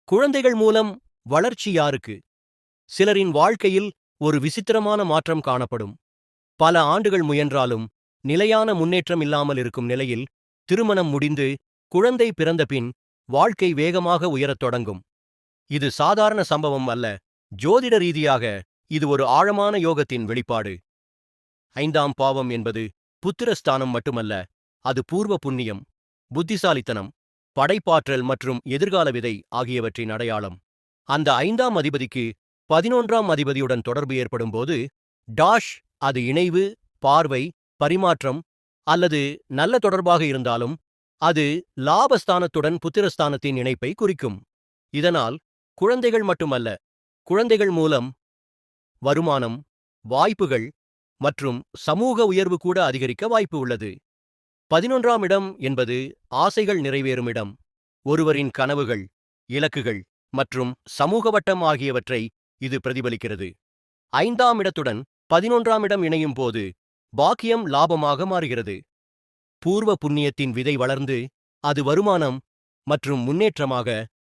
குழந்தைகள் மூலம் வளர்ச்சி யாருக்கு? சிலரின் வாழ்க்கையில் ஒரு விசித்திரமான மாற்றம் காணப்படும். பல ஆண்டுகள் முயன்றாலும் நிலையான முன்னேற்றம் இல்லாமல் இருக்கும் நிலையில் திருமணம் முடிந்து குழந்தை பிறந்தபின் வாழ்க்கை வேகமாக உயரத் தொடங்கும். இது சாதாரண சம்பவம் அல்ல. ஜோதிட ரீதியாக இது ஒரு ஆழமான யோகத்தின் வெளிப்பாடு. 5ஆம் பாவம் என்பது புத்திரஸ்தானம் மட்டுமல்ல, அது பூர்வ புண்ணியம், புத்திசாலித்தனம், படைப்பாற்றல் மற்றும் எதிர்கால விதை ஆகியவற்றின் அடையாளம். அந்த 5ஆம் அதிபதிக்கு 11ஆம் அதிபதியுடன் தொடர்பு ஏற்படும்போது அது இணைவு, பார்வை, பரிமாற்றம் அல்லது நல்ல தொடர்பாக இருந்தாலும் அது லாபஸ்தானத்துடன் புத்திரஸ்தானத்தின் இணைப்பை குறிக்கும். இதனால் குழந்தைகள் மட்டுமல்ல, குழந்தைகள் மூலம் வருமானம், வாய்ப்புகள் மற்றும் சமூக உயர்வு கூட அதிகரிக்க வாய்ப்பு உள்ளது. 11ஆம் இடம் என்பது ஆசைகள் நிறைவேறும் இடம். ஒருவரின் கனவுகள், இலக்குகள் மற்றும் சமூக வட்டம் ஆகியவற்றை இது பிரதிபலிக்கிறது. 5ஆம் இடத்துடன் 11ஆம் இடம் இணையும் போது பாக்கியம் லாபமாக மாறுகிறது. பூர்வ புண்ணியத்தின் விதை வளர்ந்து அது வருமானம் மற்றும் முன்னேற்றமாக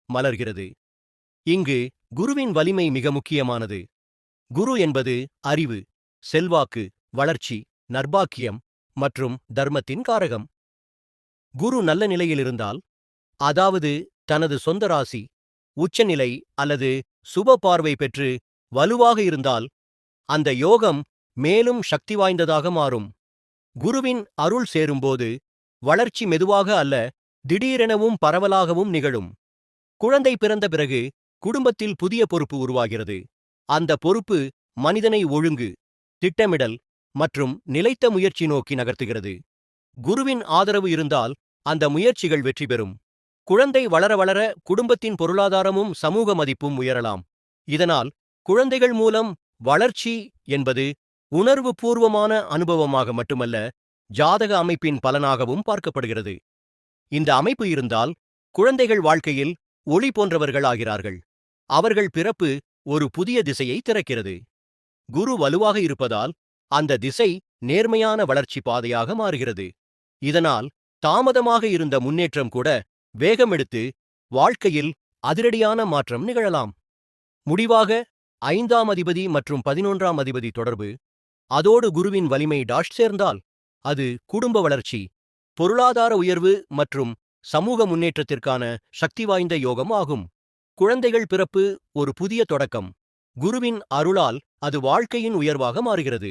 மலர்கிறது. இங்கு குருவின் வலிமை மிக முக்கியமானது. குரு என்பது அறிவு, செல்வாக்கு, வளர்ச்சி, நற்பாக்கியம் மற்றும் தர்மத்தின் காரகம். குரு நல்ல நிலையில் இருந்தால், அதாவது தனது சொந்த ராசி, உச்சநிலை அல்லது சுப பார்வை பெற்று வலுவாக இருந்தால், அந்த யோகம் மேலும் சக்தி வாய்ந்ததாக மாறும். குருவின் அருள் சேரும்போது வளர்ச்சி மெதுவாக அல்ல, திடீரெனவும் பரவலாகவும் நிகழும். குழந்தை பிறந்த பிறகு குடும்பத்தில் புதிய பொறுப்பு உருவாகிறது. அந்த பொறுப்பு மனிதனை ஒழுங்கு, திட்டமிடல் மற்றும் நிலைத்த முயற்சி நோக்கி நகர்த்துகிறது. குருவின் ஆதரவு இருந்தால் அந்த முயற்சிகள் வெற்றி பெறும். குழந்தை வளர வளர குடும்பத்தின் பொருளாதாரமும் சமூக மதிப்பும் உயரலாம். இதனால் குழந்தைகள் மூலம் வளர்ச்சி என்பது உணர்வு பூர்வமான அனுபவமாக மட்டுமல்ல, ஜாதக அமைப்பின் பலனாகவும் பார்க்கப்படுகிறது. இந்த அமைப்பு இருந்தால் குழந்தைகள் வாழ்க்கையில் ஒளி போன்றவர்கள் ஆகிறார்கள். அவர்கள் பிறப்பு ஒரு புதிய திசையை திறக்கிறது. குரு வலுவாக இருப்பதால் அந்த திசை நேர்மையான வளர்ச்சி பாதையாக மாறுகிறது. இதனால் தாமதமாக இருந்த முன்னேற்றம் கூட வேகமெடுத்து வாழ்க்கையில் அதிரடியான மாற்றம் நிகழலாம். முடிவாக 5ஆம் அதிபதி மற்றும் 11ஆம் அதிபதி தொடர்பு, அதோடு குருவின் வலிமை சேர்ந்தால் அது குடும்ப வளர்ச்சி, பொருளாதார உயர்வு மற்றும் சமூக முன்னேற்றத்திற்கான சக்தி வாய்ந்த யோகம் ஆகும். குழந்தைகள் பிறப்பு ஒரு புதிய தொடக்கம். குருவின் அருளால் அது வாழ்க்கையின் உயர்வாக மாறுகிறது.